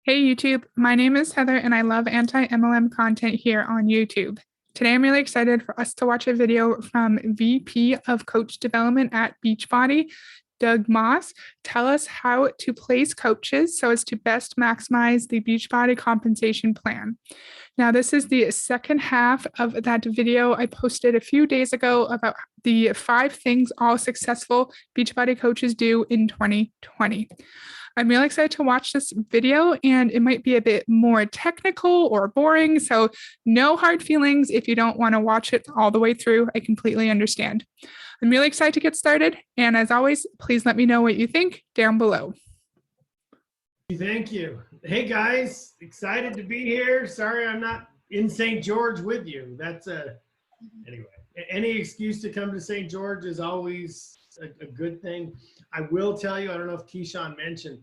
Hey YouTube, my name is Heather and I love anti-MLM content here on YouTube. Today I'm really excited for us to watch a video from VP of Coach Development at Beachbody, Doug Moss, tell us how to place coaches so as to best maximize the Beachbody compensation plan. Now, this is the second half of that video I posted a few days ago about the 5 things all successful Beachbody coaches do in 2020. I'm really excited to watch this video, and it might be a bit more technical or boring, so no hard feelings if you don't want to watch it all the way through. I completely understand. I'm really excited to get started, and as always, please let me know what you think down below. Thank you. Hey guys, excited to be here. Sorry I'm not in St. George with you. Anyway, any excuse to come to St. George is always a good thing. I will tell you, I don't know if Keyshawn mentioned,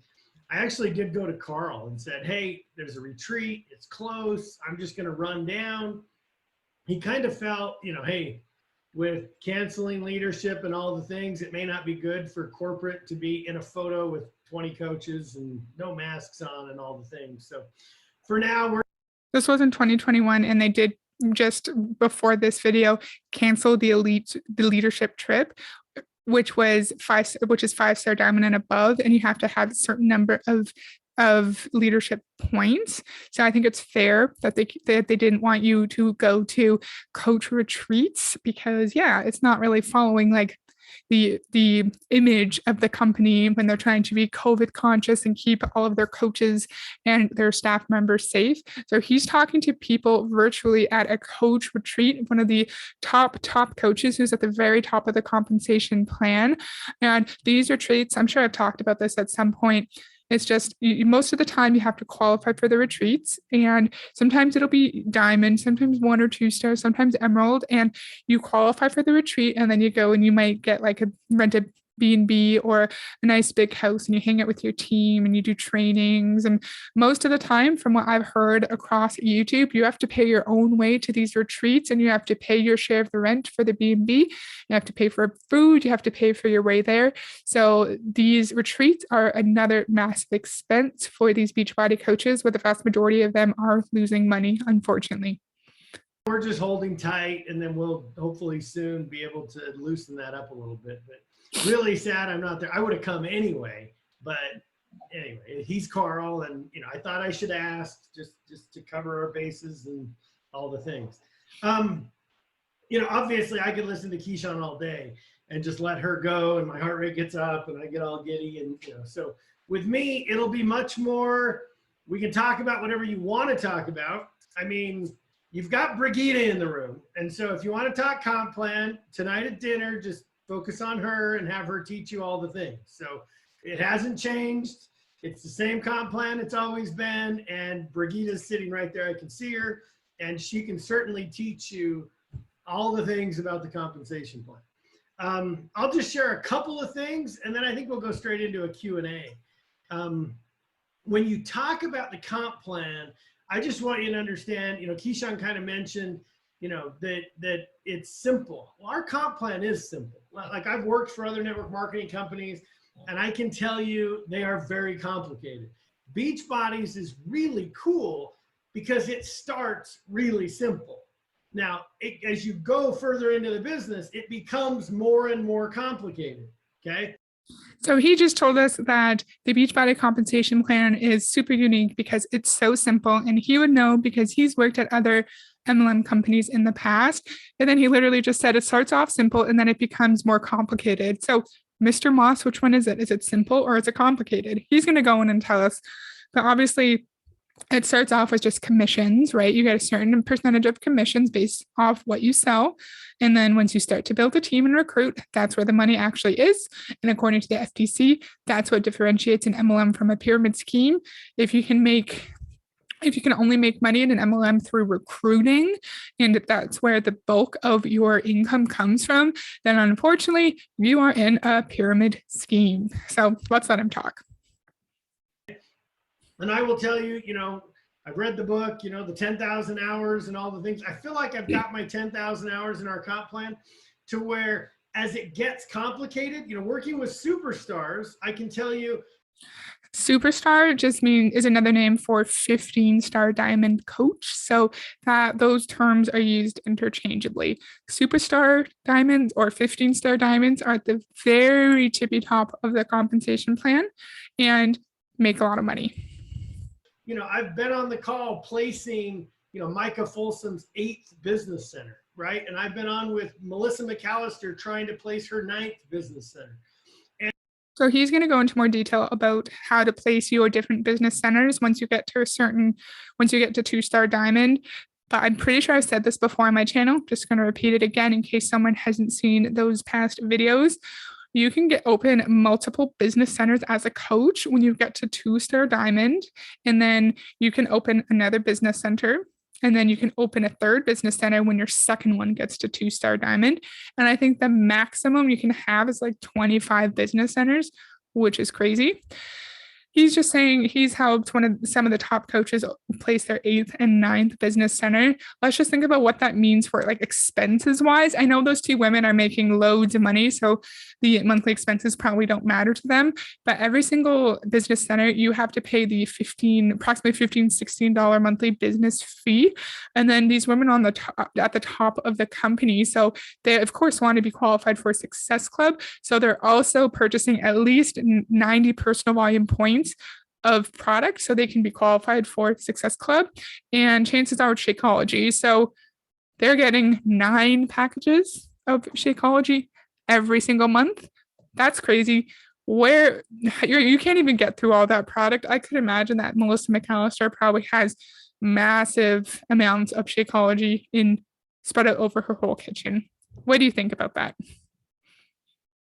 I actually did go to Carl and said, hey, there's a retreat, it's close, I'm just gonna run down. He kind of felt, hey, with canceling leadership and all the things, it may not be good for corporate to be in a photo with 20 coaches and no masks on and all the things. So for now, This was in 2021, and they did just before this video cancel the leadership trip, which is 5-star diamond and above, and you have to have a certain number of leadership points. So I think it's fair that they didn't want you to go to coach retreats because it's not really following like the image of the company when they're trying to be COVID conscious and keep all of their coaches and their staff members safe. So he's talking to people virtually at a coach retreat, one of the top coaches who's at the very top of the compensation plan. And these retreats, I'm sure I've talked about this at some point, it's just most of the time you have to qualify for the retreats, and sometimes it'll be diamond, sometimes 1 or 2 stars, sometimes emerald, and you qualify for the retreat, and then you go and you might get like a rented B&B or a nice big house, and you hang out with your team and you do trainings. And most of the time, from what I've heard across YouTube, you have to pay your own way to these retreats, and you have to pay your share of the rent for the B&B. You have to pay for food, you have to pay for your way there. So these retreats are another massive expense for these Beachbody coaches, where the vast majority of them are losing money, unfortunately. We're just holding tight, and then we'll hopefully soon be able to loosen that up a little bit. But really sad I'm not there. I would have come anyway, but anyway, he's Carl, and I thought I should ask just to cover our bases and all the things. Obviously I could listen to Keyshawn all day and just let her go, and my heart rate gets up and I get all giddy, and so with me it'll be much more, we can talk about whatever you want to talk about. I mean, you've got Brigitte in the room, and so if you want to talk comp plan tonight at dinner, just focus on her and have her teach you all the things. So it hasn't changed. It's the same comp plan it's always been. And Brigitte's sitting right there. I can see her, and she can certainly teach you all the things about the compensation plan. I'll just share a couple of things, and then I think we'll go straight into a Q&A. When you talk about the comp plan, I just want you to understand, Keyshawn kind of mentioned, that it's simple. Well, our comp plan is simple. Like, I've worked for other network marketing companies, and I can tell you they are very complicated. Beachbody's is really cool because it starts really simple. Now, as you go further into the business, it becomes more and more complicated, okay? So he just told us that the Beachbody compensation plan is super unique because it's so simple, and he would know because he's worked at other MLM companies in the past. And then he literally just said it starts off simple and then it becomes more complicated. So Mr. Moss, which one is it? Is it simple or is it complicated? He's going to go in and tell us. But obviously, it starts off with just commissions, right? You get a certain percentage of commissions based off what you sell. And then once you start to build a team and recruit, that's where the money actually is. And according to the FTC, that's what differentiates an MLM from a pyramid scheme. If you can only make money in an MLM through recruiting, and that's where the bulk of your income comes from, then unfortunately, you are in a pyramid scheme. So let's let him talk. And I will tell you, I've read the book, the 10,000 hours and all the things. I feel like I've got my 10,000 hours in our comp plan to where as it gets complicated, working with superstars, I can tell you. Superstar just is another name for 15-star diamond coach. So that those terms are used interchangeably. Superstar diamonds or 15-star diamonds are at the very tippy top of the compensation plan and make a lot of money. I've been on the call placing, Micah Folsom's 8th business center, right? And I've been on with Melissa McAllister trying to place her 9th business center. So he's going to go into more detail about how to place your different business centers once you get to 2-star diamond. But I'm pretty sure I've said this before on my channel. Just going to repeat it again in case someone hasn't seen those past videos. You can open multiple business centers as a coach when you get to 2-star diamond, and then you can open another business center. And then you can open a third business center when your second one gets to 2-star diamond. And I think the maximum you can have is like 25 business centers, which is crazy. He's just saying he's helped some of the top coaches place their 8th and 9th business center. Let's just think about what that means for like expenses wise. I know those two women are making loads of money, so the monthly expenses probably don't matter to them. But every single business center, you have to pay the approximately $16 monthly business fee. And then these women at the top of the company, so they of course want to be qualified for Success Club. So they're also purchasing at least 90 personal volume points of product so they can be qualified for Success Club, and chances are Shakeology. So they're getting 9 packages of Shakeology every single month. That's crazy. Where you can't even get through all that product. I could imagine that Melissa McAllister probably has massive amounts of Shakeology spread out over her whole kitchen. What do you think about that?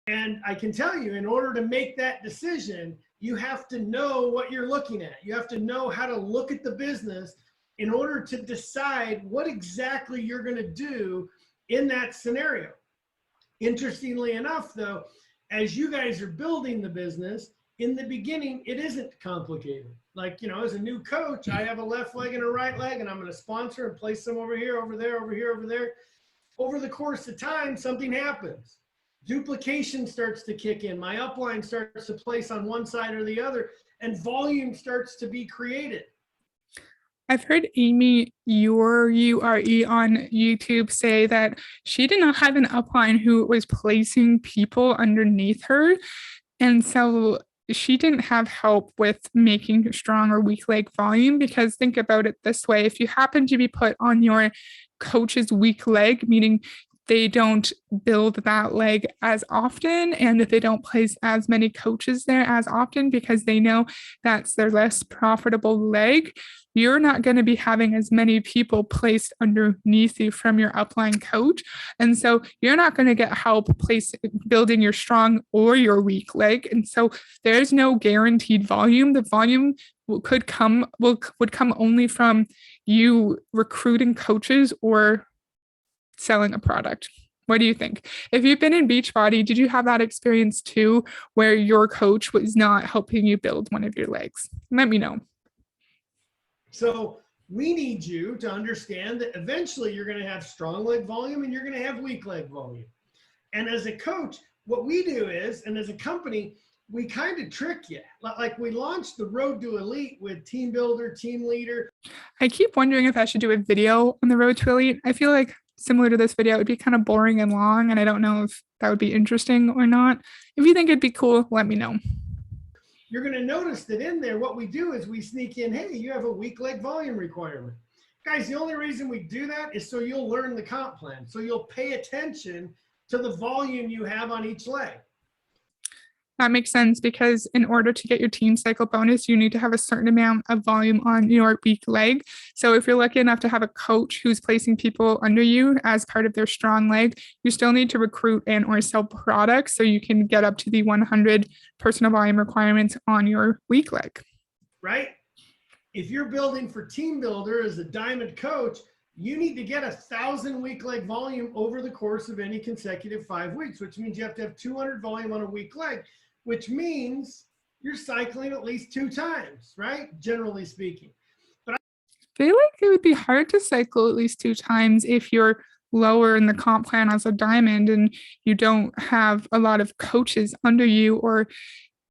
And I can tell you, in order to make that decision, you have to know what you're looking at. You have to know how to look at the business in order to decide what exactly you're going to do in that scenario. Interestingly enough, though, as you guys are building the business, in the beginning, it isn't complicated. Like, as a new coach, I have a left leg and a right leg, and I'm going to sponsor and place them over here, over there, over here, over there. Over the course of time, something happens. Duplication starts to kick in. My upline starts to place on one side or the other, and volume starts to be created. I've heard Amy Ure on YouTube say that she did not have an upline who was placing people underneath her. And so she didn't have help with making strong or weak leg volume, because think about it this way. If you happen to be put on your coach's weak leg, meaning they don't build that leg as often, and if they don't place as many coaches there as often because they know that's their less profitable leg, you're not going to be having as many people placed underneath you from your upline coach. And so you're not going to get help building your strong or your weak leg. And so there's no guaranteed volume. The volume would come only from you recruiting coaches or selling a product. What do you think? If you've been in Beachbody, did you have that experience too, where your coach was not helping you build one of your legs? Let me know. So we need you to understand that eventually you're going to have strong leg volume and you're going to have weak leg volume. And as a coach, what we do is, and as a company, we kind of trick you. Like we launched the Road to Elite with Team Builder, Team Leader. I keep wondering if I should do a video on the Road to Elite. I feel like similar to this video, it would be kind of boring and long, and I don't know if that would be interesting or not. If you think it'd be cool, let me know. You're going to notice that in there, what we do is we sneak in, hey, you have a weak leg volume requirement. Guys, the only reason we do that is so you'll learn the comp plan. So you'll pay attention to the volume you have on each leg. That makes sense, because in order to get your team cycle bonus, you need to have a certain amount of volume on your weak leg. So if you're lucky enough to have a coach who's placing people under you as part of their strong leg, you still need to recruit and or sell products so you can get up to the 100 personal volume requirements on your weak leg. Right? If you're building for Team Builder as a diamond coach, you need to get 1,000 weak leg volume over the course of any consecutive 5 weeks, which means you have to have 200 volume on a weak leg, which means you're cycling at least 2 times, right? Generally speaking. But I feel like it would be hard to cycle at least 2 times if you're lower in the comp plan as a diamond and you don't have a lot of coaches under you, or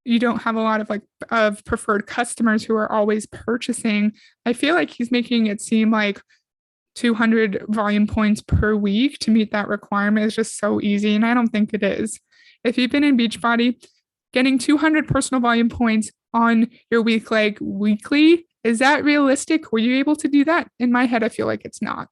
you don't have a lot of of preferred customers who are always purchasing. I feel like he's making it seem like 200 volume points per week to meet that requirement is just so easy. And I don't think it is. If you've been in Beachbody, getting 200 personal volume points on your week leg weekly, is that realistic? Were you able to do that? In my head, I feel like it's not.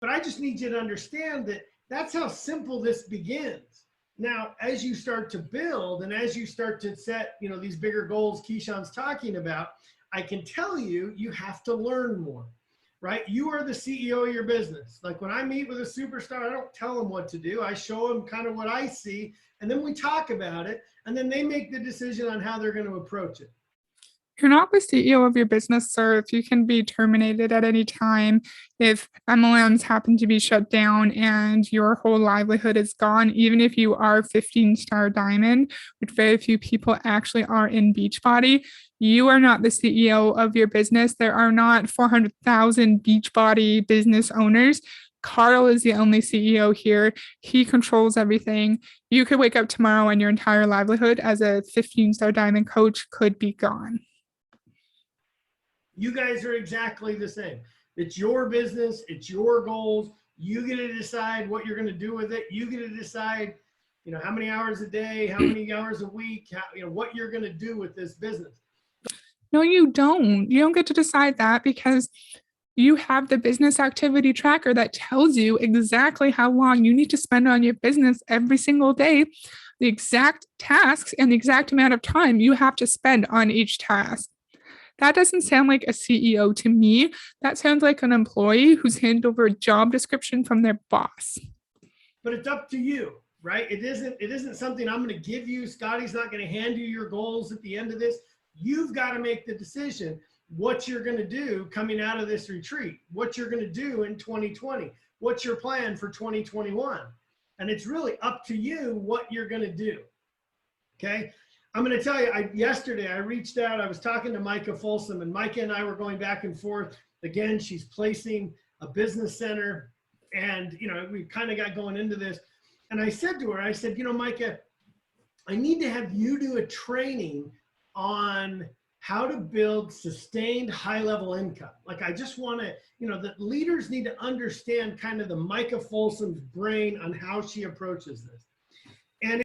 But I just need you to understand that that's how simple this begins. Now, as you start to build and as you start to set, these bigger goals Keyshawn's talking about, I can tell you, you have to learn more, right? You are the CEO of your business. Like when I meet with a superstar, I don't tell them what to do. I show them kind of what I see, and then we talk about it, and then they make the decision on how they're going to approach it. You're not the CEO of your business, sir. If you can be terminated at any time, if MLMs happen to be shut down and your whole livelihood is gone, even if you are 15-star diamond, which very few people actually are in Beachbody, you are not the CEO of your business. There are not 400,000 Beachbody business owners. Carl is the only CEO here. He controls everything. You could wake up tomorrow and your entire livelihood as a 15-star diamond coach could be gone. You guys are exactly the same. It's your business. It's your goals. You get to decide what you're going to do with it. You get to decide, how many hours a day, how many hours a week, what you're going to do with this business. No, you don't. You don't get to decide that because you have the business activity tracker that tells you exactly how long you need to spend on your business every single day, the exact tasks and the exact amount of time you have to spend on each task. That doesn't sound like a CEO to me. That sounds like an employee who's handed over a job description from their boss. But it's up to you, right? It isn't something I'm going to give you. Scotty's not going to hand you your goals at the end of this. You've got to make the decision what you're going to do coming out of this retreat, what you're going to do in 2020, what's your plan for 2021. And it's really up to you what you're going to do. Okay. I'm going to tell you, yesterday I reached out, I was talking to Micah Folsom, and Micah and I were going back and forth. Again, she's placing a business center, and, we kind of got going into this. And I said to her, I said, Micah, I need to have you do a training on how to build sustained high-level income. Like, I just want to, the leaders need to understand kind of the Micah Folsom's brain on how she approaches this. And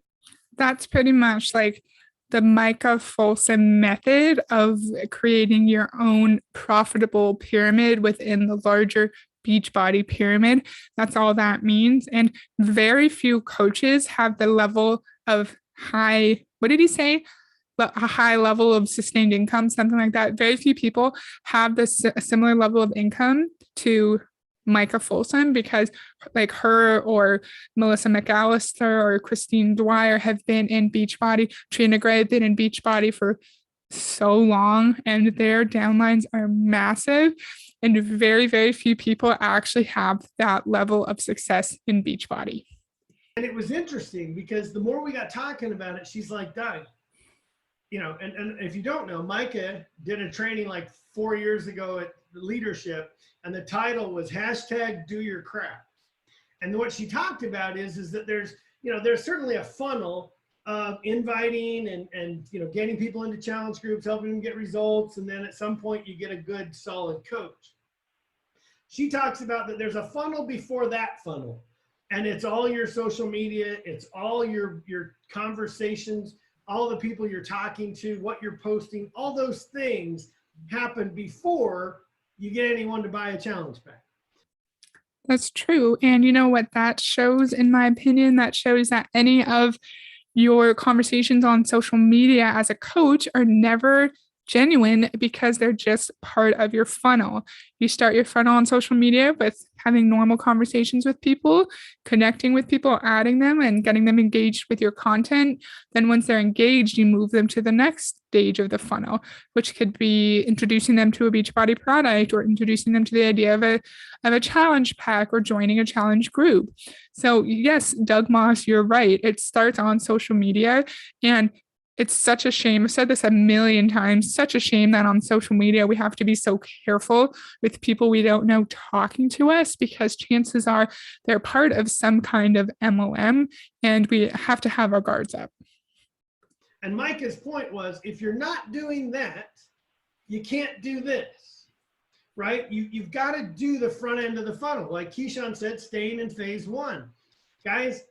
that's pretty much like the Micah Folsom method of creating your own profitable pyramid within the larger Beachbody pyramid. That's all that means. And very few coaches have the level of what did he say? A high level of sustained income, something like that. Very few people have a similar level of income to Micah Folsom, because like her or Melissa McAllister or Christine Dwyer have been in Beachbody. Trina Gray have been in Beachbody for so long, and their downlines are massive. And very, very few people actually have that level of success in Beachbody. And it was interesting because the more we got talking about it, she's like, Doug, and if you don't know, Micah did a training like 4 years ago at Leadership, and the title was #DoYourCraft. And what she talked about is that there's certainly a funnel of inviting and getting people into challenge groups, helping them get results, and then at some point you get a good solid coach. She talks about that there's a funnel before that funnel, and it's all your social media, it's all your conversations, all the people you're talking to, what you're posting, all those things happen before you get anyone to buy a challenge pack. That's true. And you know what that shows, in my opinion? That shows that any of your conversations on social media as a coach are never genuine because they're just part of your funnel. You start your funnel on social media with having normal conversations with people, connecting with people, adding them and getting them engaged with your content. Then once they're engaged, you move them to the next stage of the funnel, which could be introducing them to a Beachbody product or introducing them to the idea of a challenge pack or joining a challenge group. So yes, Doug Moss, you're right. It starts on social media, and it's such a shame. I've said this a million times, such a shame that on social media, we have to be so careful with people we don't know talking to us, because chances are they're part of some kind of MLM, and we have to have our guards up. And Micah's point was, if you're not doing that, you can't do this, right? You've got to do the front end of the funnel. Like Keyshawn said, staying in phase one. Guys,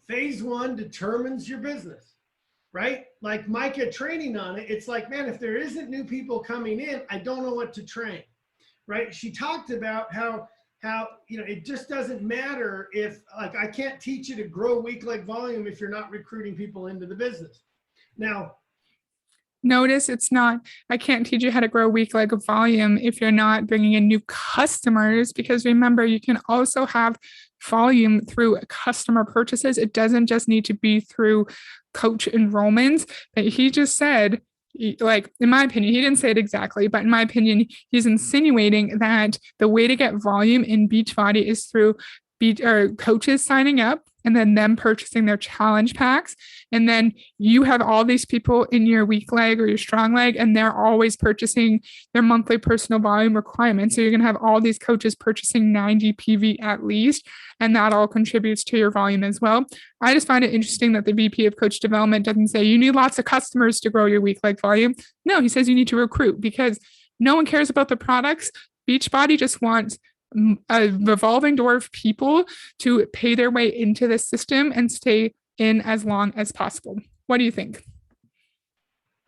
phase one determines your business, right? Like Micah training on it, it's like, man, if there isn't new people coming in, I don't know what to train, right? She talked about how it just doesn't matter if, like, I can't teach you to grow week leg volume if you're not recruiting people into the business. Now, notice it's not, I can't teach you how to grow weak leg volume if you're not bringing in new customers, because remember, you can also have volume through customer purchases. It doesn't just need to be through coach enrollments. But he just said, like, in my opinion, he didn't say it exactly, but in my opinion, he's insinuating that the way to get volume in Beachbody is through coaches signing up and then them purchasing their challenge packs. And then you have all these people in your weak leg or your strong leg, and they're always purchasing their monthly personal volume requirements. So you're going to have all these coaches purchasing 90 PV at least, and that all contributes to your volume as well. I just find it interesting that the VP of Coach Development doesn't say you need lots of customers to grow your weak leg volume. No, he says you need to recruit, because no one cares about the products. Beachbody just wants a revolving door of people to pay their way into the system and stay in as long as possible. What do you think?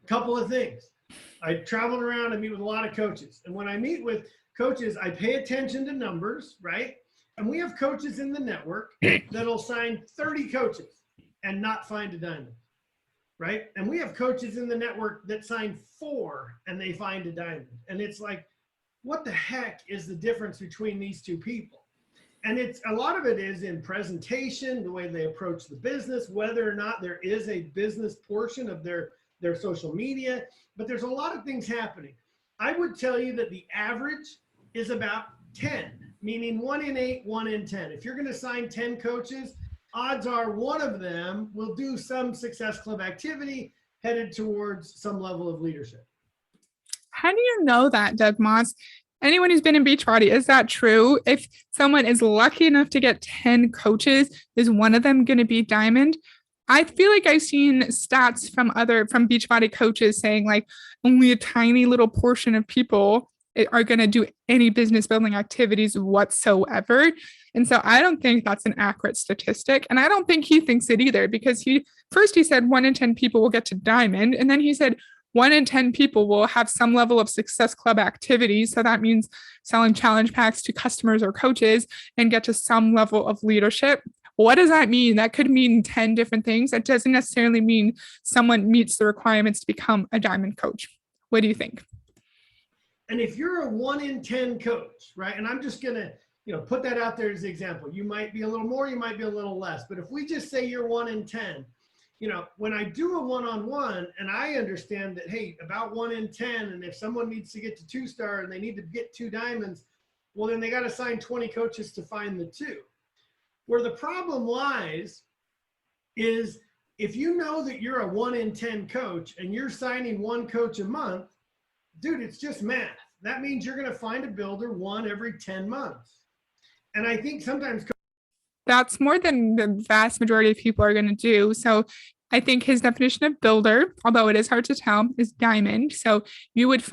A couple of things. I traveled around, I meet with a lot of coaches. And when I meet with coaches, I pay attention to numbers, right? And we have coaches in the network that'll sign 30 coaches and not find a diamond, right? And we have coaches in the network that sign 4 and they find a diamond. And it's like, what the heck is the difference between these two people? And it's a lot of it is in presentation, the way they approach the business, whether or not there is a business portion of their social media, but there's a lot of things happening. I would tell you that the average is about 10, meaning 1 in 8, 1 in 10. If you're going to sign 10 coaches, odds are one of them will do some Success Club activity headed towards some level of leadership. How do you know that, Doug Moss? Anyone who's been in Beachbody, is that true? If someone is lucky enough to get 10 coaches, is one of them going to be diamond? I feel like I've seen stats from Beachbody coaches saying like only a tiny little portion of people are going to do any business building activities whatsoever. And so I don't think that's an accurate statistic. And I don't think he thinks it either, because he said 1 in 10 people will get to diamond. And then he said 1 in 10 people will have some level of Success Club activities. So that means selling challenge packs to customers or coaches and get to some level of leadership. What does that mean? That could mean 10 different things. That doesn't necessarily mean someone meets the requirements to become a diamond coach. What do you think? And if you're a 1 in 10 coach, right? And I'm just going to, put that out there as an example. You might be a little more, you might be a little less. But if we just say you're 1 in 10, when I do a one-on-one and I understand that, hey, about 1 in 10, and if someone needs to get to 2-star and they need to get 2 diamonds, well, then they got to sign 20 coaches to find the 2. Where the problem lies is if you know that you're a 1 in 10 coach and you're signing 1 coach a month, dude, it's just math. That means you're going to find a builder 1 every 10 months. And I think sometimes that's more than the vast majority of people are going to do. So I think his definition of builder, although it is hard to tell, is diamond. So you would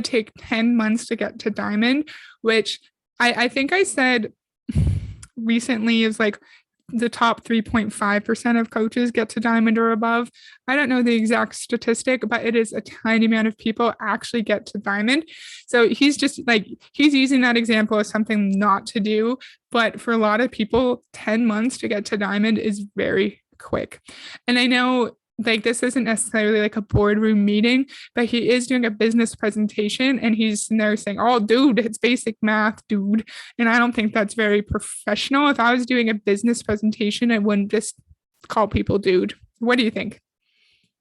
take 10 months to get to diamond, which I think I said recently is like the top 3.5% of coaches get to diamond or above. I don't know the exact statistic, but it is a tiny amount of people actually get to diamond. So he's using that example as something not to do. But for a lot of people, 10 months to get to diamond is very quick. And I know this isn't necessarily like a boardroom meeting, but he is doing a business presentation and he's in there saying, oh, dude, it's basic math, dude. And I don't think that's very professional. If I was doing a business presentation, I wouldn't just call people dude. What do you think?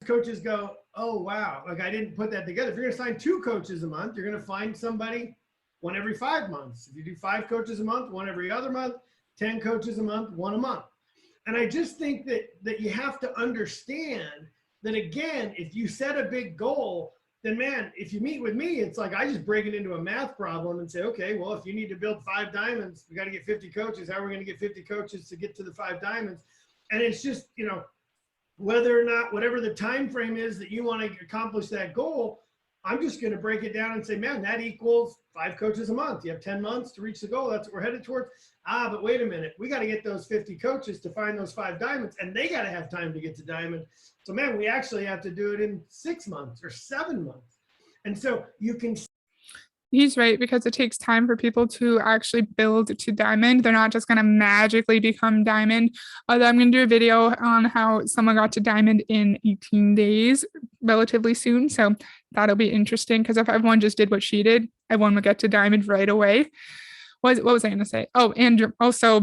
Coaches go, oh, wow, I didn't put that together. If you're going to sign 2 coaches a month, you're going to find somebody 1 every 5 months. If you do 5 coaches a month, 1 every other month, 10 coaches a month, 1 a month. And I just think that you have to understand that, again, if you set a big goal, then, man, if you meet with me, it's like I just break it into a math problem and say, okay, well, if you need to build 5 diamonds, we got to get 50 coaches. How are we going to get 50 coaches to get to the 5 diamonds? And it's just, whether or not, whatever the time frame is that you want to accomplish that goal, I'm just going to break it down and say, man, that equals 5 coaches a month. You have 10 months to reach the goal. That's what we're headed towards. But wait a minute. We got to get those 50 coaches to find those 5 diamonds, and they got to have time to get to diamond. So, man, we actually have to do it in 6 months or 7 months. And so you can. He's right, because it takes time for people to actually build to diamond. They're not just going to magically become diamond. Although I'm going to do a video on how someone got to diamond in 18 days relatively soon. So that'll be interesting, because if everyone just did what she did, everyone would get to diamond right away. What was I going to say? Oh, and also,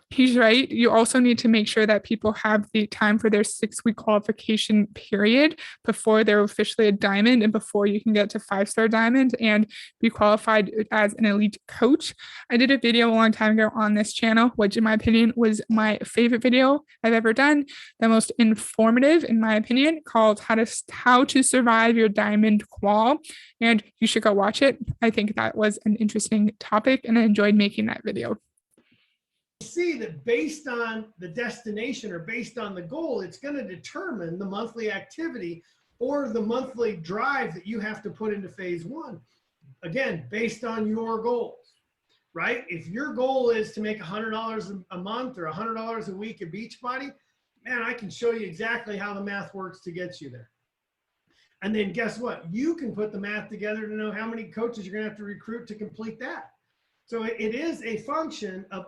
he's right. You also need to make sure that people have the time for their 6-week qualification period before they're officially a diamond and before you can get to 5-star diamond and be qualified as an elite coach. I did a video a long time ago on this channel, which in my opinion was my favorite video I've ever done, the most informative in my opinion, called How to Survive Your Diamond Qual. And you should go watch it. I think that was an interesting topic and I enjoyed making that video. See that based on the destination or based on the goal, it's going to determine the monthly activity or the monthly drive that you have to put into phase 1. Again, based on your goals, right? If your goal is to make $100 a month or $100 a week at Beachbody, man, I can show you exactly how the math works to get you there. And then guess what? You can put the math together to know how many coaches you're going to have to recruit to complete that. So it is a function of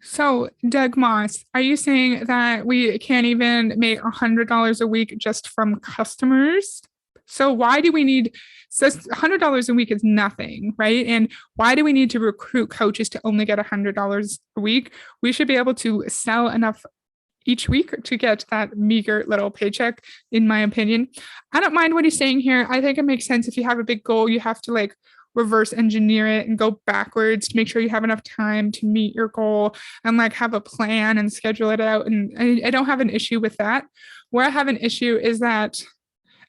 So, Doug Moss, are you saying that we can't even make $100 a week just from customers? So why do we need, so $100 a week is nothing, right? And why do we need to recruit coaches to only get $100 a week? We should be able to sell enough each week to get that meager little paycheck, in my opinion. I don't mind what he's saying here. I think it makes sense. If you have a big goal, you have to like reverse engineer it and go backwards to make sure you have enough time to meet your goal and like have a plan and schedule it out. And I don't have an issue with that. Where I have an issue is that,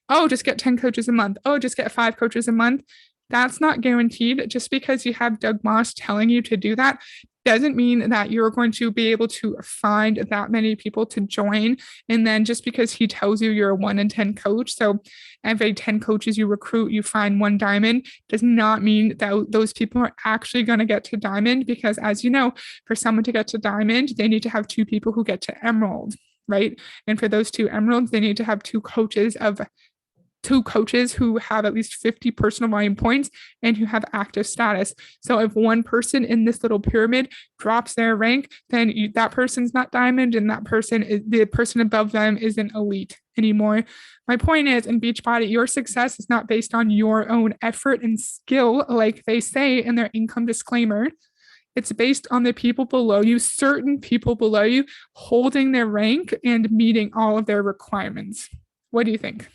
oh, just get 10 coaches a month. Oh, just get 5 coaches a month. That's not guaranteed. Just because you have Doug Moss telling you to do that doesn't mean that you're going to be able to find that many people to join. And then just because he tells you you're a 1 in 10 coach, so every 10 coaches you recruit, you find 1 diamond, does not mean that those people are actually going to get to diamond. Because as you know, for someone to get to diamond, they need to have 2 people who get to emerald, right? And for those 2 emeralds, they need to have 2 coaches who have at least 50 personal volume points and who have active status. So if one person in this little pyramid drops their rank, then that person's not diamond, and the person above them isn't elite anymore. My point is, in Beachbody, your success is not based on your own effort and skill, like they say in their income disclaimer. It's based on the people below you, certain people below you, holding their rank and meeting all of their requirements. What do you think?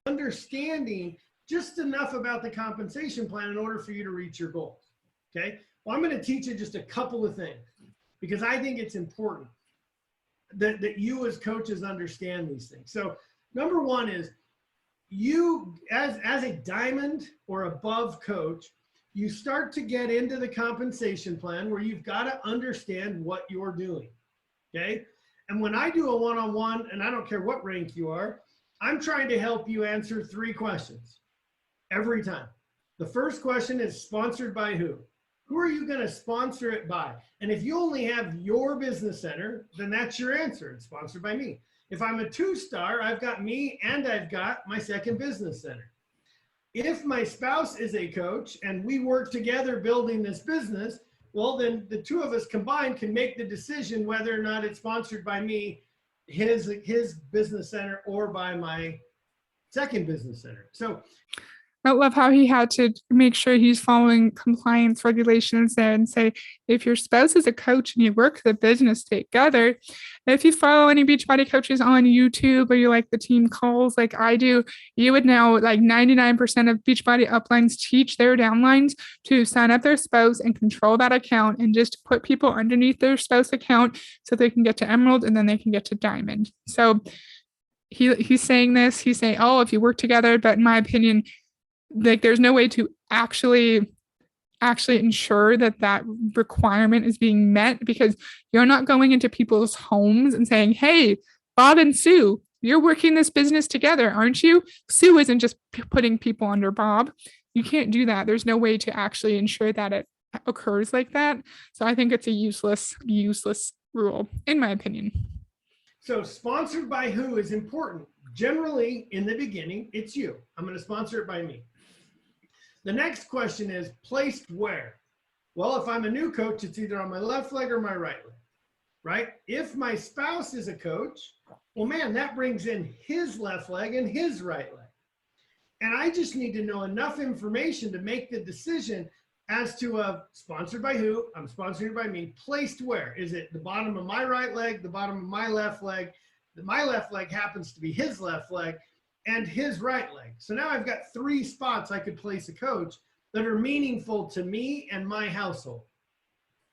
Understanding just enough about the compensation plan in order for you to reach your goals. Okay. Well, I'm going to teach you just a couple of things because I think it's important that you as coaches understand these things. So number one is you as a diamond or above coach, you start to get into the compensation plan where you've got to understand what you're doing. Okay. And when I do a one-on-one, and I don't care what rank you are, I'm trying to help you answer 3 questions every time. The first question is sponsored by who? Who are you going to sponsor it by? And if you only have your business center, then that's your answer. It's sponsored by me. If I'm a 2-star, I've got me and I've got my second business center. If my spouse is a coach and we work together building this business, well, then the 2 of us combined can make the decision whether or not it's sponsored by me, his business center, or by my second business center. So I love how he had to make sure he's following compliance regulations there and say, if your spouse is a coach and you work the business together, if you follow any Beachbody coaches on YouTube or you like the team calls like I do, you would know like 99% of Beachbody uplines teach their downlines to sign up their spouse and control that account and just put people underneath their spouse account so they can get to emerald and then they can get to diamond. So he's saying this, he's saying, oh, if you work together, but in my opinion, like there's no way to actually ensure that requirement is being met, because you're not going into people's homes and saying, hey, Bob and Sue, you're working this business together, aren't you? Sue isn't just putting people under Bob. You can't do that. There's no way to actually ensure that it occurs like that. So I think it's a useless rule, in my opinion. So sponsored by who is important. Generally, in the beginning, it's you. I'm going to sponsor it by me. The next question is placed where? Well, if I'm a new coach, it's either on my left leg or my right leg, right? If my spouse is a coach, well, man, that brings in his left leg and his right leg. And I just need to know enough information to make the decision as to sponsored by who, I'm sponsoring by me, placed where? Is it the bottom of my right leg, the bottom of my left leg? My left leg happens to be his left leg and his right leg. So now I've got 3 spots I could place a coach that are meaningful to me and my household.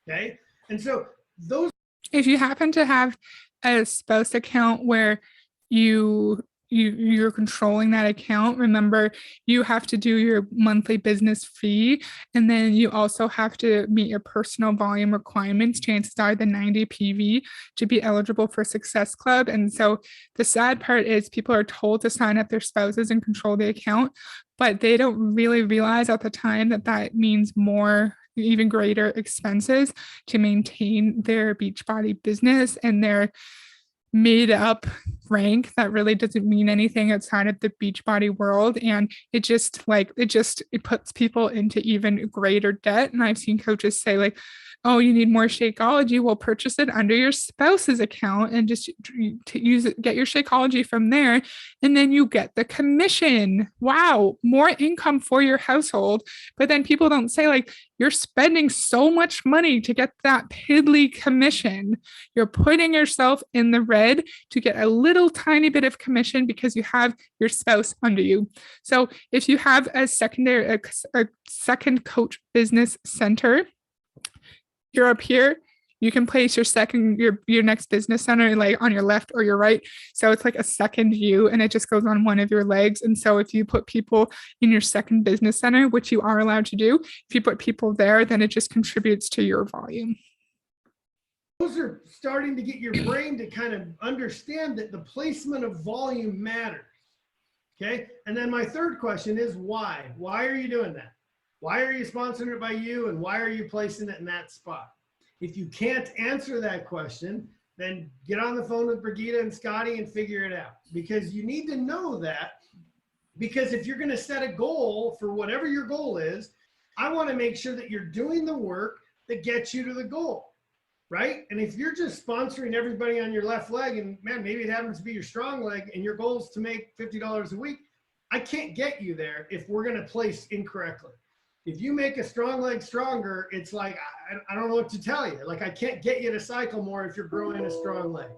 Okay. And so those. If you happen to have a spouse account where you're controlling that account, remember you have to do your monthly business fee, and then you also have to meet your personal volume requirements. Chances are the 90 PV to be eligible for Success Club. And so the sad part is people are told to sign up their spouses and control the account, but they don't really realize at the time that that means more, even greater expenses to maintain their Beachbody business and their made up rank that really doesn't mean anything outside of the Beachbody world. And it puts people into even greater debt. And I've seen coaches say like, oh, you need more Shakeology, well, purchase it under your spouse's account and just use it, get your Shakeology from there, and then you get the commission. Wow, more income for your household. But then people don't say like, you're spending so much money to get that piddly commission. You're putting yourself in the red to get a little tiny bit of commission because you have your spouse under you. So if you have a second coach business center, you're up here, you can place your next business center like on your left or your right. So it's like a second view and it just goes on one of your legs. And so if you put people in your second business center, which you are allowed to do, if you put people there, then it just contributes to your volume. Those are starting to get your brain to kind of understand that the placement of volume matters. Okay. And then my third question is why? Why are you doing that? Why are you sponsoring it by you? And why are you placing it in that spot? If you can't answer that question, then get on the phone with Brigitte and Scotty and figure it out, because you need to know that. Because if you're going to set a goal for whatever your goal is, I want to make sure that you're doing the work that gets you to the goal, right? And if you're just sponsoring everybody on your left leg, and man, maybe it happens to be your strong leg and your goal is to make $50 a week, I can't get you there if we're going to place incorrectly. If you make a strong leg stronger, it's like, I don't know what to tell you. Like, I can't get you to cycle more if you're growing a strong leg,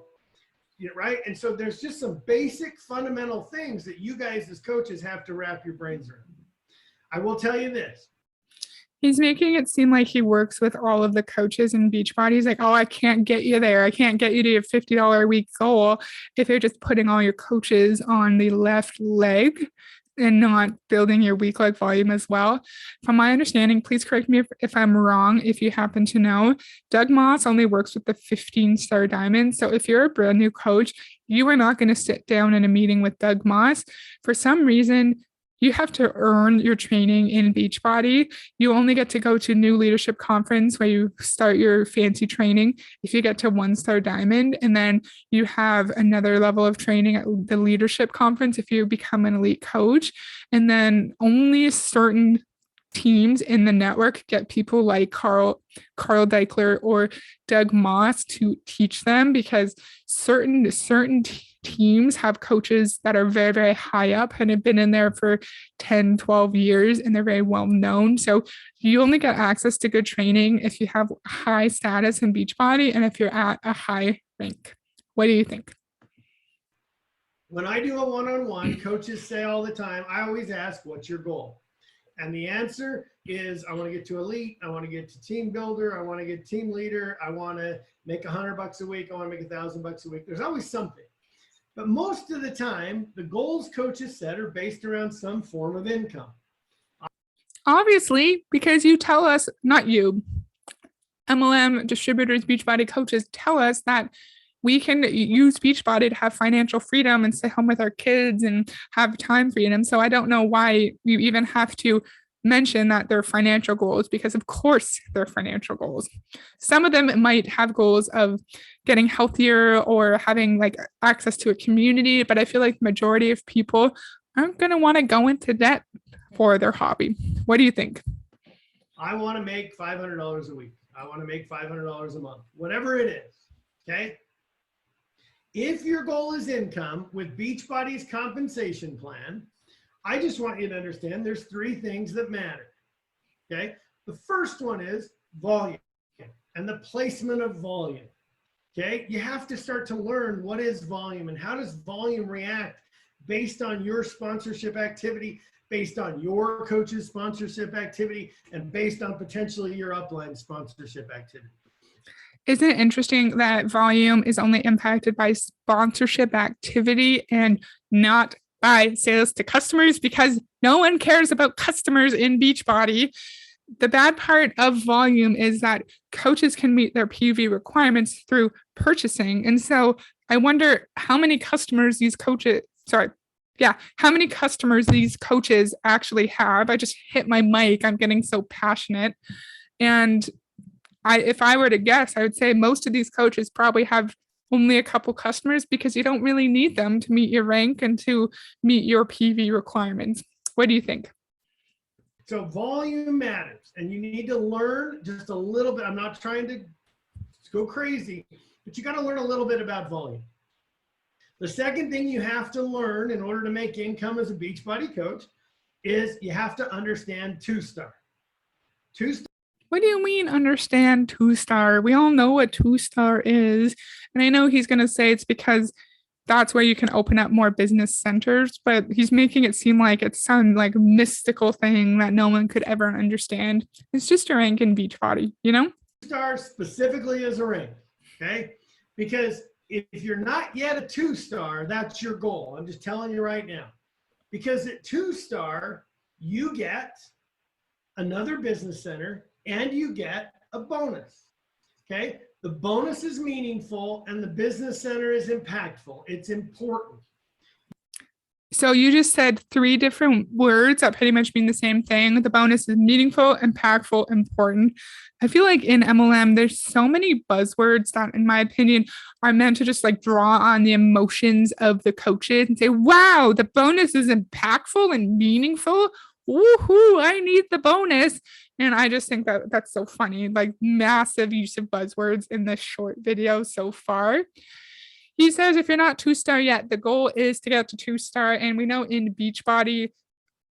right? And so there's just some basic fundamental things that you guys as coaches have to wrap your brains around. I will tell you this. He's making it seem like he works with all of the coaches in Beachbody. He's like, oh, I can't get you there. I can't get you to your $50 a week goal if you're just putting all your coaches on the left leg and not building your weak leg volume as well. From my understanding, please correct me if I'm wrong, if you happen to know, Doug Moss only works with the 15-star diamond. So if you're a brand new coach, you are not going to sit down in a meeting with Doug Moss. For some reason, you have to earn your training in Beachbody. You only get to go to New Leadership Conference where you start your fancy training if you get to 1-star diamond. And then you have another level of training at the Leadership Conference if you become an elite coach. And then only certain teams in the network get people like Carl Deichler or Doug Moss to teach them, because certain teams have coaches that are very, very high up and have been in there for 10, 12 years, and they're very well known. So you only get access to good training if you have high status in Beachbody and if you're at a high rank. What do you think? When I do a one-on-one, coaches say all the time, I always ask, what's your goal? And the answer is, I want to get to elite. I want to get to team builder. I want to get team leader. I want to make $100 a week. I want to make $1,000 a week. There's always something. But most of the time, the goals coaches set are based around some form of income. Obviously, because you tell us, not you, MLM distributors, Beachbody coaches tell us that we can use Beachbody to have financial freedom and stay home with our kids and have time freedom. So I don't know why you even have to mention that they're financial goals, because of course they're financial goals. Some of them might have goals of getting healthier or having like access to a community, but I feel like the majority of people aren't going to want to go into debt for their hobby. What do you think? I want to make $500 a week. I want to make $500 a month, whatever it is. Okay. If your goal is income with Beachbody's compensation plan, I just want you to understand there's three things that matter. Okay. The first one is volume and the placement of volume. Okay. You have to start to learn what is volume and how does volume react based on your sponsorship activity, based on your coach's sponsorship activity, and based on potentially your upline sponsorship activity. Isn't it interesting that volume is only impacted by sponsorship activity and not by sales to customers, because no one cares about customers in Beachbody? The bad part of volume is that coaches can meet their PV requirements through purchasing. And so I wonder how many customers these coaches, how many customers these coaches actually have. I just hit my mic. I'm getting so passionate. And if I were to guess, I would say most of these coaches probably have only a couple customers, because you don't really need them to meet your rank and to meet your PV requirements. What do you think? So volume matters, and you need to learn just a little bit. I'm not trying to go crazy, but you got to learn a little bit about volume. The second thing you have to learn in order to make income as a Beachbody coach is you have to understand two-star. Two-star. What do you mean understand two-star? We all know what two-star is. And I know he's going to say it's because that's where you can open up more business centers, but he's making it seem like it's some like mystical thing that no one could ever understand. It's just a rank in Beachbody, you know? Two-star specifically is a rank, okay? Because if you're not yet a two-star, that's your goal. I'm just telling you right now. Because at two-star, you get another business center and you get a bonus, okay? The bonus is meaningful and the business center is impactful. It's important. So you just said three different words that pretty much mean the same thing. The bonus is meaningful, impactful, important. I feel like in MLM, there's so many buzzwords that, in my opinion, are meant to just like draw on the emotions of the coaches and say, wow, the bonus is impactful and meaningful. Woohoo, I need the bonus. And I just think that that's so funny, like massive use of buzzwords in this short video so far. He says if you're not two-star yet, the goal is to get to two-star. And we know in Beachbody,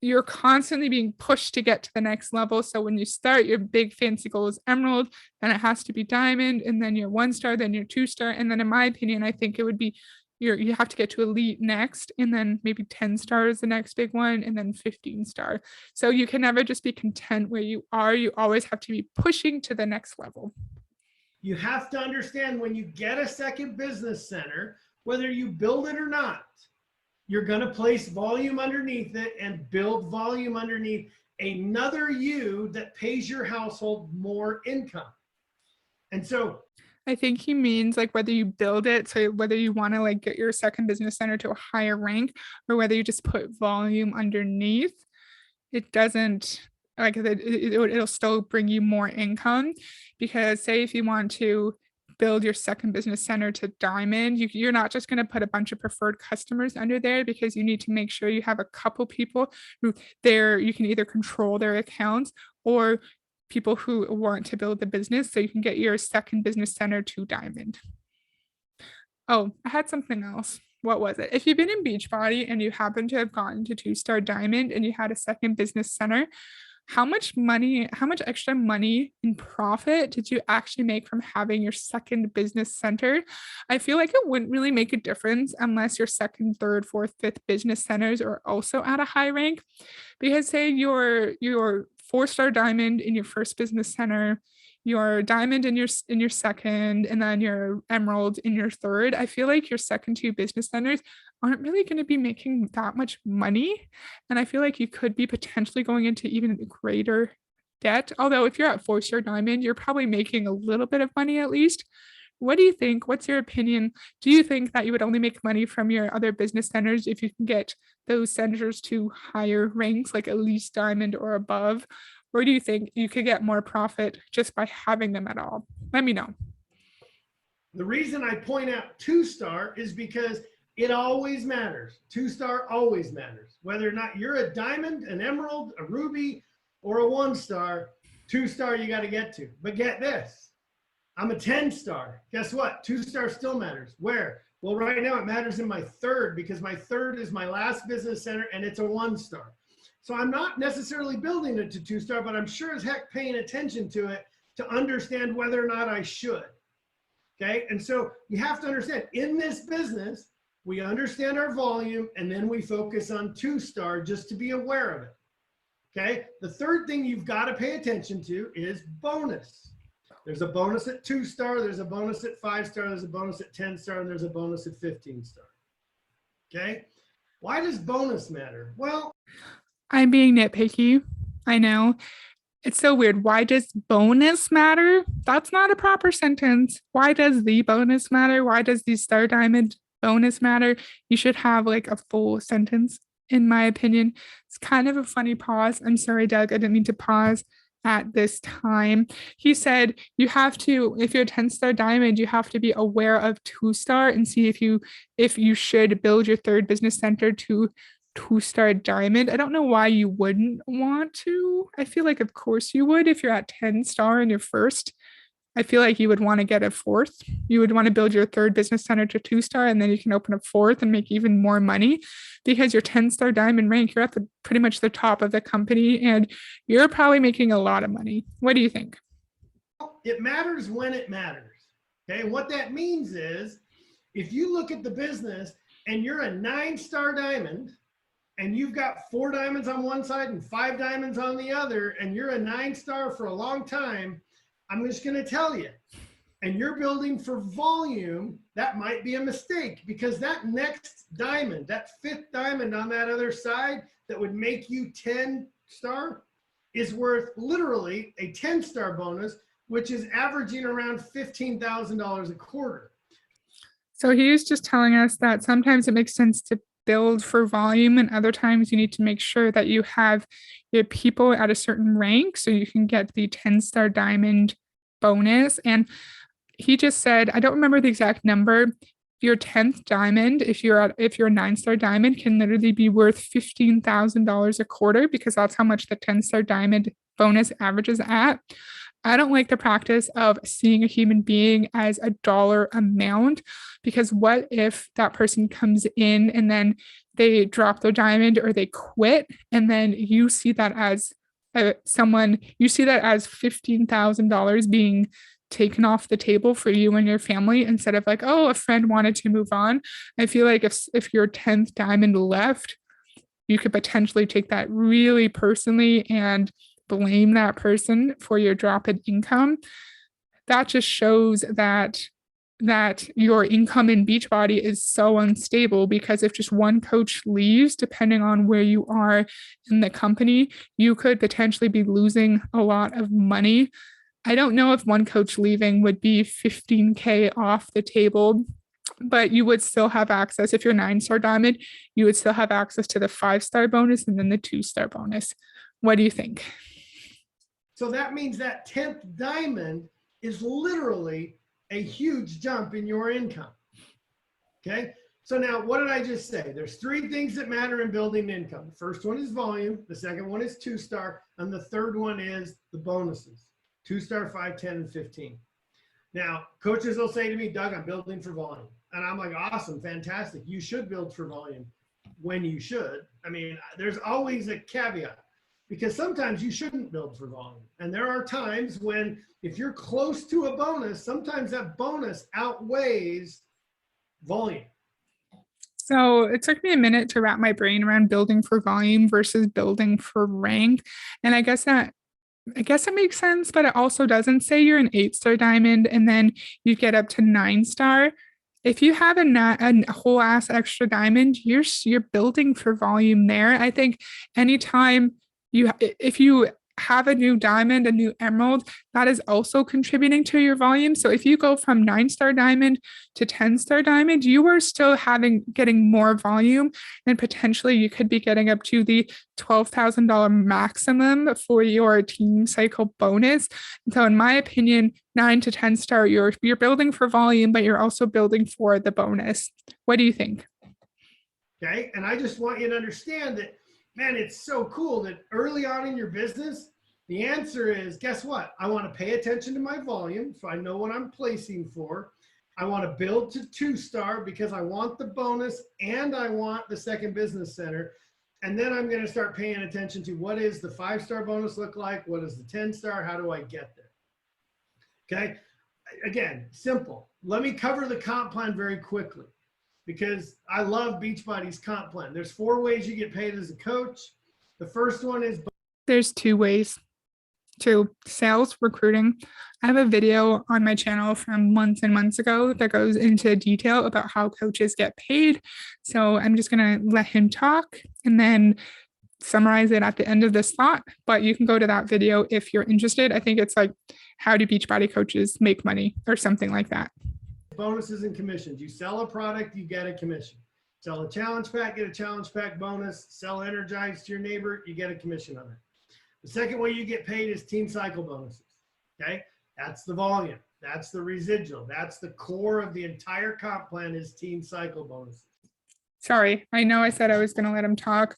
you're constantly being pushed to get to the next level. So when you start, your big fancy goal is emerald, then it has to be diamond, and then you're one-star, then you're two-star. And then in my opinion, I think it would be you have to get to elite next, and then maybe 10 stars the next big one, and then 15 star. So you can never just be content where you are. You always have to be pushing to the next level. You have to understand when you get a second business center, whether you build it or not, you're going to place volume underneath it and build volume underneath another you that pays your household more income. And so I think he means like whether you build it, so whether you want to like get your second business center to a higher rank, or whether you just put volume underneath, it doesn't like it'll still bring you more income. Because say if you want to build your second business center to diamond, you're not just going to put a bunch of preferred customers under there, because you need to make sure you have a couple people who you can either control their accounts, or people who want to build the business, so you can get your second business center to diamond. Oh, I had something else. What was it? If you've been in Beachbody and you happen to have gotten to two-star diamond and you had a second business center, how much extra money in profit did you actually make from having your second business center? I feel like it wouldn't really make a difference unless your second, third, fourth, fifth business centers are also at a high rank. Because say your 4-star diamond in your first business center, your diamond in your second, and then your emerald in your third, I feel like your second two business centers aren't really going to be making that much money. And I feel like you could be potentially going into even greater debt. Although if you're at 4-star diamond, you're probably making a little bit of money at least. what do you think? What's your opinion? Do you think that you would only make money from your other business centers if you can get those centers to higher ranks, like at least diamond or above? Or do you think you could get more profit just by having them at all? Let me know. The reason I point out 2-star is because it always matters. 2-star always matters. Whether or not you're a diamond, an emerald, a ruby, or a 1-star, 2-star you got to get to. But get this, I'm a 10-star. Guess what? 2-star still matters. Where? Well, right now it matters in my third, because my third is my last business center and it's a 1-star. So I'm not necessarily building it to 2-star, but I'm sure as heck paying attention to it to understand whether or not I should. Okay. And so you have to understand, in this business, we understand our volume and then we focus on 2-star just to be aware of it. Okay. The third thing you've got to pay attention to is bonus. There's a bonus at 2-star, there's a bonus at 5-star, there's a bonus at 10-star, and there's a bonus at 15-star. Okay. Why does bonus matter? Well, I'm being nitpicky. I know. It's so weird. Why does bonus matter? That's not a proper sentence. Why does the bonus matter? Why does the star diamond bonus matter? You should have like a full sentence, in my opinion. It's kind of a funny pause. I'm sorry, Doug. I didn't mean to pause at this time. He said you have to, if you're a 10-star diamond, you have to be aware of 2-star and see if you should build your third business center to 2-star diamond. I don't know why you wouldn't want to. I feel like of course you would. If you're at 10-star in your first, I feel like you would want to get a fourth. You would want to build your third business center to 2-star, and then you can open a fourth and make even more money, because your 10-star diamond rank, you're at the pretty much the top of the company and you're probably making a lot of money. What do you think? it matters when it matters. Okay. What that means is, if you look at the business and you're a 9-star diamond, and you've got 4 diamonds on one side and 5 diamonds on the other, and you're a 9-star for a long time, I'm just going to tell you, and you're building for volume, that might be a mistake, because that next diamond, that 5th diamond on that other side that would make you 10-star is worth literally a 10-star bonus, which is averaging around $15,000 a quarter. So he was just telling us that sometimes it makes sense to build for volume, and other times you need to make sure that you have your people at a certain rank so you can get the 10-star diamond bonus. And he just said, I don't remember the exact number, your 10th diamond, if you're a 9-star diamond, can literally be worth $15,000 a quarter, because that's how much the 10-star diamond bonus averages at. I don't like the practice of seeing a human being as a dollar amount, because what if that person comes in and then they drop their diamond or they quit, and then you see that as you see that as $15,000 being taken off the table for you and your family, instead of like, oh, a friend wanted to move on. I feel like if your 10th diamond left, you could potentially take that really personally and blame that person for your drop in income. That just shows that your income in Beachbody is so unstable, because if just one coach leaves, depending on where you are in the company, you could potentially be losing a lot of money. I don't know if one coach leaving would be $15K off the table, but you would still have access. If you're 9-star diamond, you would still have access to the 5-star bonus and then the 2-star bonus. What do you think? So that means that 10th diamond is literally a huge jump in your income. Okay. So now, what did I just say? There's 3 things that matter in building income. The first one is volume. The second one is 2-star. And the third one is the bonuses, 2-star, 5, 10, and 15. Now, coaches will say to me, Doug, I'm building for volume. And I'm like, awesome, fantastic. You should build for volume when you should. I mean, there's always a caveat, because sometimes you shouldn't build for volume. And there are times when, if you're close to a bonus, sometimes that bonus outweighs volume. So it took me a minute to wrap my brain around building for volume versus building for rank. And I guess it makes sense, but it also doesn't. Say you're an 8-star diamond and then you get up to 9-star. If you have a whole ass extra diamond, you're building for volume there. I think anytime if you have a new diamond, a new emerald, that is also contributing to your volume. So if you go from 9-star diamond to 10-star diamond, you are still getting more volume, and potentially you could be getting up to the $12,000 maximum for your team cycle bonus. And so in my opinion, 9 to 10-star, you're building for volume, but you're also building for the bonus. What do you think? Okay. And I just want you to understand that, man, it's so cool that early on in your business, the answer is, guess what? I want to pay attention to my volume so I know what I'm placing for. I want to build to 2-star because I want the bonus and I want the second business center. And then I'm going to start paying attention to what is the 5-star bonus look like? What is the 10-star? How do I get there? Okay. Again, simple. Let me cover the comp plan very quickly, because I love Beachbody's comp plan. There's 4 ways you get paid as a coach. The first one is there's 2 ways. 2, sales, recruiting. I have a video on my channel from months and months ago that goes into detail about how coaches get paid. So I'm just going to let him talk and then summarize it at the end of this thought. But you can go to that video if you're interested. I think it's like, how do Beachbody coaches make money or something like that. Bonuses and commissions. You sell a product, you get a commission. Sell a challenge pack, get a challenge pack bonus. Sell Energize to your neighbor, you get a commission on it. The second way you get paid is team cycle bonuses. Okay, that's the volume. That's the residual. That's the core of the entire comp plan is team cycle bonuses. Sorry, I know I said I was going to let him talk.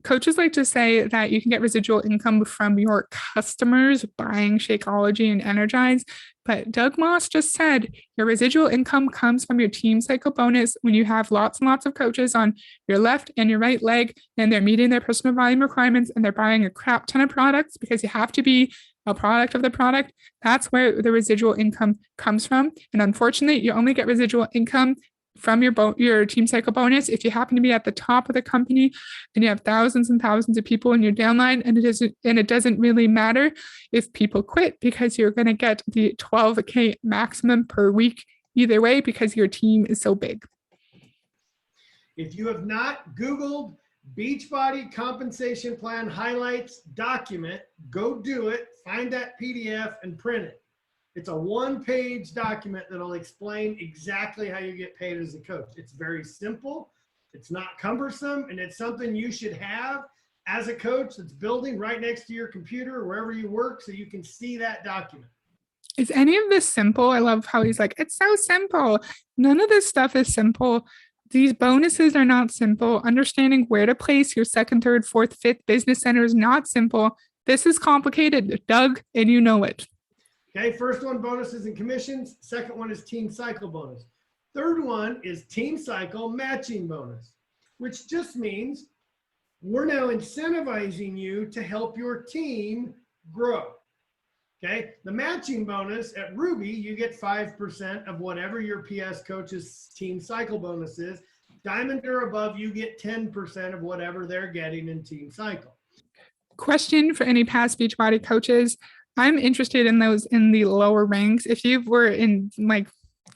Coaches like to say that you can get residual income from your customers buying Shakeology and Energize, but Doug Moss just said your residual income comes from your team cycle bonus when you have lots and lots of coaches on your left and your right leg, and they're meeting their personal volume requirements and they're buying a crap ton of products because you have to be a product of the product. That's where the residual income comes from. And unfortunately, you only get residual income from your team cycle bonus if you happen to be at the top of the company and you have thousands and thousands of people in your downline, and it doesn't really matter if people quit, because you're going to get the 12K maximum per week either way because your team is so big. If you have not Googled Beachbody compensation plan highlights document, go do it, find that PDF and print it. It's a 1-page document that'll explain exactly how you get paid as a coach. It's very simple. It's not cumbersome, and it's something you should have as a coach that's building right next to your computer or wherever you work so you can see that document. Is any of this simple? I love how he's like, it's so simple. None of this stuff is simple. These bonuses are not simple. Understanding where to place your 2nd, 3rd, 4th, 5th business center is not simple. This is complicated, Doug, and you know it. Okay, first one, bonuses and commissions. Second one is team cycle bonus. Third one is team cycle matching bonus, which just means we're now incentivizing you to help your team grow. Okay, the matching bonus at Ruby, you get 5% of whatever your PS coach's team cycle bonus is. Diamond or above, you get 10% of whatever they're getting in team cycle. Question for any past Beachbody coaches. I'm interested in those in the lower ranks. If you were in, like,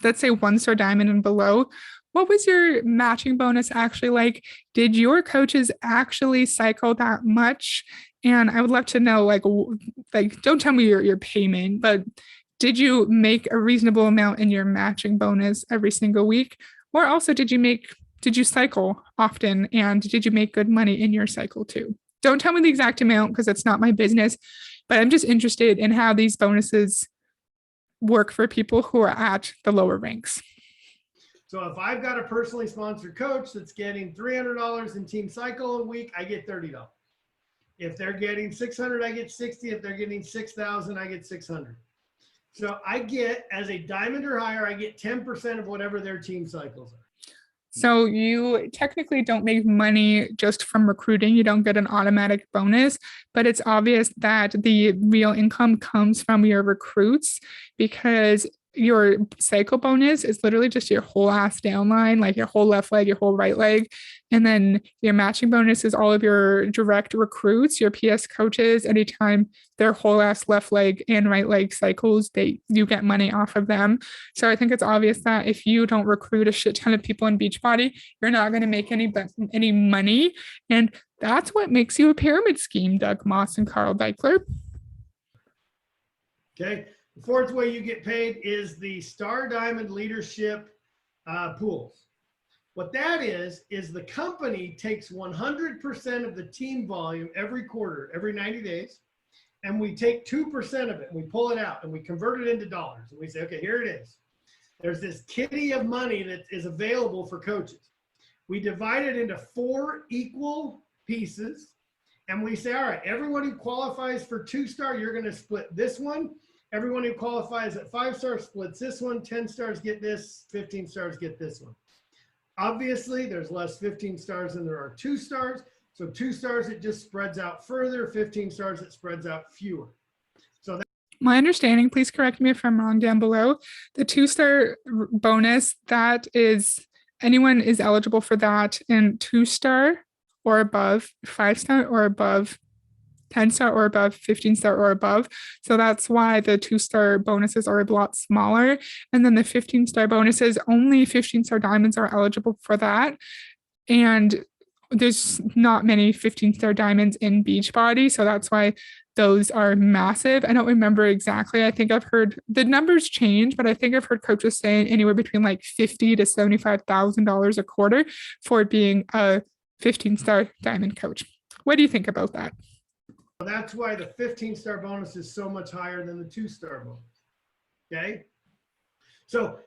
let's say 1-star diamond and below, what was your matching bonus actually like? Did your coaches actually cycle that much? And I would love to know, like don't tell me your payment, but did you make a reasonable amount in your matching bonus every single week? Or also did you cycle often, and did you make good money in your cycle too? Don't tell me the exact amount because it's not my business, but I'm just interested in how these bonuses work for people who are at the lower ranks. So if I've got a personally sponsored coach that's getting $300 in team cycle a week, I get $30. If they're getting 600, I get 60. If they're getting 6,000, I get 600. So I get, as a diamond or higher, I get 10% of whatever their team cycles are. So you technically don't make money just from recruiting. You don't get an automatic bonus, but it's obvious that the real income comes from your recruits, because your cycle bonus is literally just your whole ass down line, like your whole left leg, your whole right leg. And then your matching bonus is all of your direct recruits, your PS coaches, anytime their whole ass left leg and right leg cycles, you get money off of them. So I think it's obvious that if you don't recruit a shit ton of people in Beachbody, you're not going to make any money. And that's what makes you a pyramid scheme, Doug Moss and Carl Deichler. Okay. The fourth way you get paid is the Star Diamond Leadership pools. What that is the company takes 100% of the team volume every quarter, every 90 days, and we take 2% of it and we pull it out and we convert it into dollars. And we say, okay, here it is. There's this kitty of money that is available for coaches. We divide it into 4 equal pieces and we say, all right, everyone who qualifies for 2-star, you're going to split this one. Everyone who qualifies at 5-star splits this one, 10 stars get this, 15 stars get this one. Obviously, there's less 15 stars than there are 2 stars. So 2 stars, it just spreads out further. 15 stars, it spreads out fewer. So my understanding, please correct me if I'm wrong down below, the 2-star bonus, that is anyone is eligible for that in 2-star or above, 5-star or above, 10-star or above, 15-star or above. So that's why the 2-star bonuses are a lot smaller. And then the 15-star bonuses, only 15-star diamonds are eligible for that. And there's not many 15-star diamonds in Beachbody. So that's why those are massive. I don't remember exactly. I think I've heard the numbers change, but I think I've heard coaches saying anywhere between like $50,000 to $75,000 a quarter for being a 15-star diamond coach. What do you think about that? That's why the 15-star bonus is so much higher than the 2-star bonus. Okay. So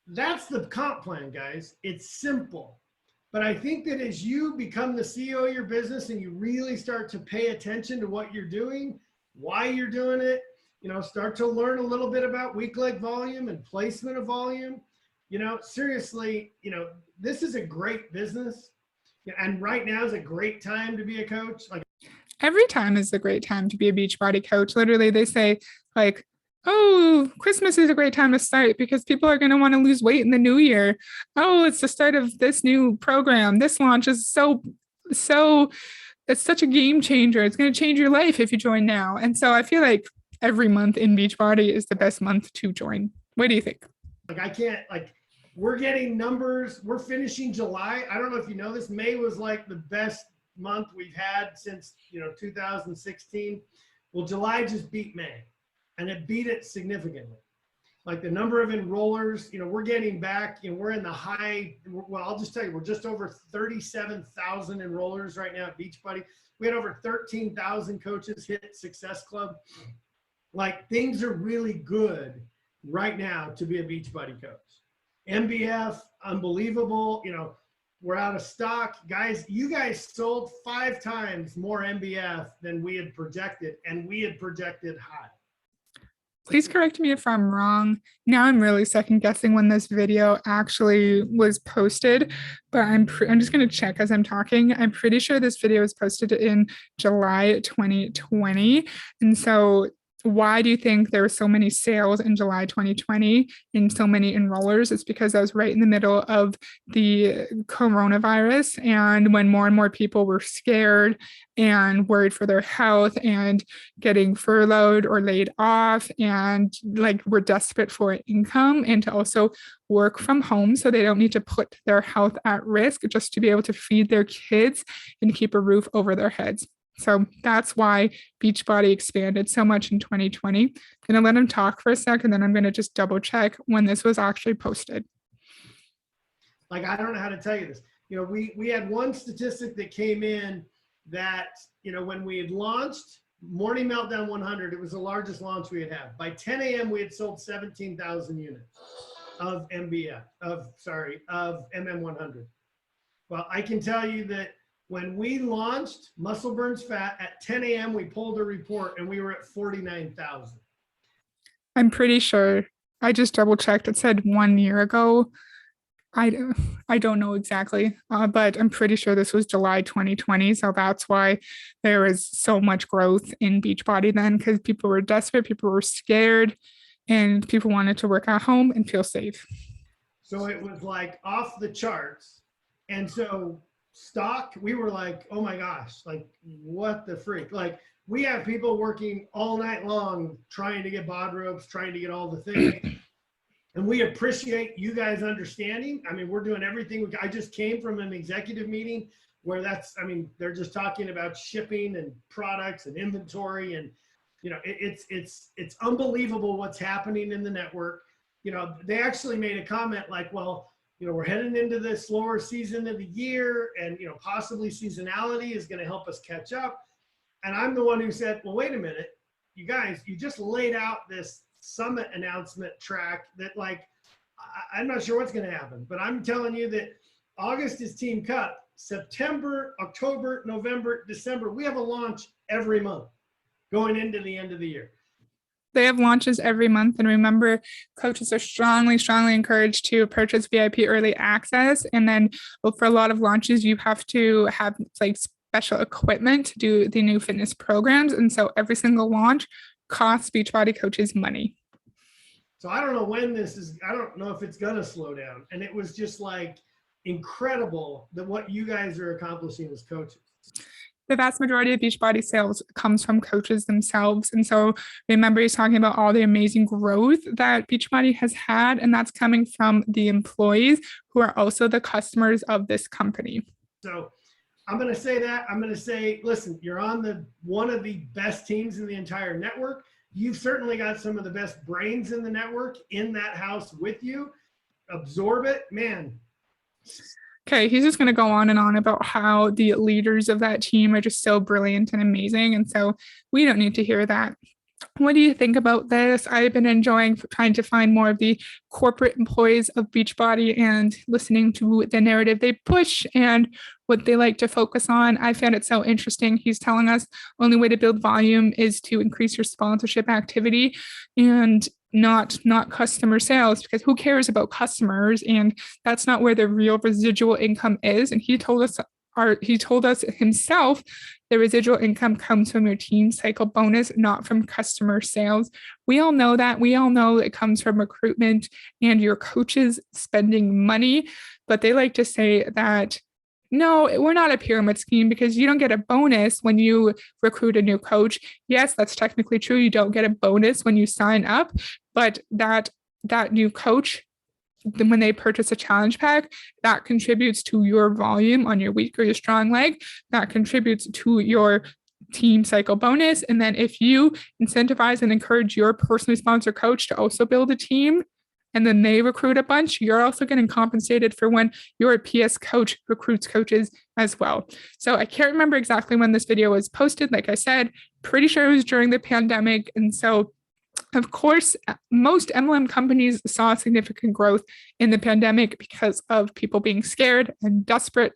that's the comp plan, guys. It's simple. But I think that as you become the CEO of your business and you really start to pay attention to what you're doing, why you're doing it, start to learn a little bit about weak leg volume and placement of volume, seriously, this is a great business. And right now is a great time to be a coach. Like, every time is a great time to be a Beachbody coach. Literally, they say like, oh, Christmas is a great time to start because people are going to want to lose weight in the new year. Oh, it's the start of this new program. This launch is so, it's such a game changer. It's going to change your life if you join now. And so I feel like every month in Beachbody is the best month to join. What do you think? We're getting numbers. We're finishing July. I don't know if you know this. May was like the best month we've had since 2016. Well, July just beat May, and it beat it significantly. Like the number of enrollers, we're getting back, we're in the high. Well, I'll just tell you, we're just over 37,000 enrollers right now at Beachbody. We had over 13,000 coaches hit Success Club. Like things are really good right now to be a Beachbody coach. MBF, unbelievable. We're out of stock. Guys, you guys sold 5 times more MBF than we had projected, and we had projected high. Please correct me if I'm wrong. Now I'm really second guessing when this video actually was posted, but I'm just going to check as I'm talking. I'm pretty sure this video was posted in July 2020. And so why do you think there were so many sales in July 2020 and so many enrollers? It's because I was right in the middle of the coronavirus, and when more and more people were scared and worried for their health and getting furloughed or laid off and were desperate for income and to also work from home so they don't need to put their health at risk just to be able to feed their kids and keep a roof over their heads. So that's why Beachbody expanded so much in 2020. I'm going to let him talk for a second, then I'm going to just double check when this was actually posted. I don't know how to tell you this. We had one statistic that came in that, when we had launched Morning Meltdown 100, it was the largest launch we had. By 10 a.m., we had sold 17,000 units of MM100. Well, I can tell you that when we launched Muscle Burns Fat at 10 a.m., we pulled a report and we were at 49,000. I'm pretty sure. I just double checked. It said 1 year ago. I don't know exactly, but I'm pretty sure this was July 2020. So that's why there was so much growth in Beachbody then, because people were desperate, people were scared, and people wanted to work at home and feel safe. So it was like off the charts. And so stock, we were like, oh my gosh, like what the freak? Like we have people working all night long trying to get bod ropes, trying to get all the things. And we appreciate you guys understanding. I mean, we're doing everything. I just came from an executive meeting where they're just talking about shipping and products and inventory. And, it's unbelievable what's happening in the network. They actually made a comment like, well, we're heading into the slower season of the year and, possibly seasonality is going to help us catch up. And I'm the one who said, well, wait a minute, you guys, you just laid out this summit announcement track that I'm not sure what's going to happen, but I'm telling you that August is Team Cup, September, October, November, December, we have a launch every month going into the end of the year. They have launches every month. And remember, coaches are strongly, strongly encouraged to purchase VIP early access. And then for a lot of launches, you have to have special equipment to do the new fitness programs. And so every single launch costs Beachbody coaches money. So I don't know when I don't know if it's going to slow down. And it was just incredible that what you guys are accomplishing as coaches. The vast majority of Beachbody sales comes from coaches themselves. And so remember, he's talking about all the amazing growth that Beachbody has had, and that's coming from the employees who are also the customers of this company. So I'm going to say that. I'm going to say, listen, you're on one of the best teams in the entire network. You've certainly got some of the best brains in the network in that house with you. Absorb it, man. Okay, he's just going to go on and on about how the leaders of that team are just so brilliant and amazing. And so we don't need to hear that. What do you think about this? I've been enjoying trying to find more of the corporate employees of Beachbody and listening to the narrative they push and what they like to focus on. I found it so interesting. He's telling us only way to build volume is to increase your sponsorship activity and not customer sales, because who cares about customers? And that's not where the real residual income is. And he told us himself, the residual income comes from your team cycle bonus, not from customer sales. We all know that. We all know it comes from recruitment and your coaches spending money, but they like to say that no, we're not a pyramid scheme because you don't get a bonus when you recruit a new coach. Yes, that's technically true. You don't get a bonus when you sign up, but that new coach, when they purchase a challenge pack, that contributes to your volume on your weak or your strong leg. That contributes to your team cycle bonus. And then if you incentivize and encourage your personally sponsored coach to also build a team, and then they recruit a bunch, you're also getting compensated for when your PS coach recruits coaches as well. So I can't remember exactly when this video was posted. Like I said, pretty sure it was during the pandemic. And so of course, most MLM companies saw significant growth in the pandemic because of people being scared and desperate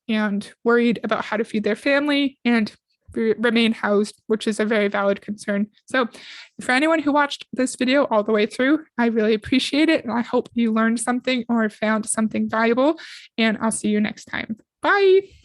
and worried about how to feed their family and remain housed, which is a very valid concern. So for anyone who watched this video all the way through, I really appreciate it. And I hope you learned something or found something valuable. And I'll see you next time. Bye.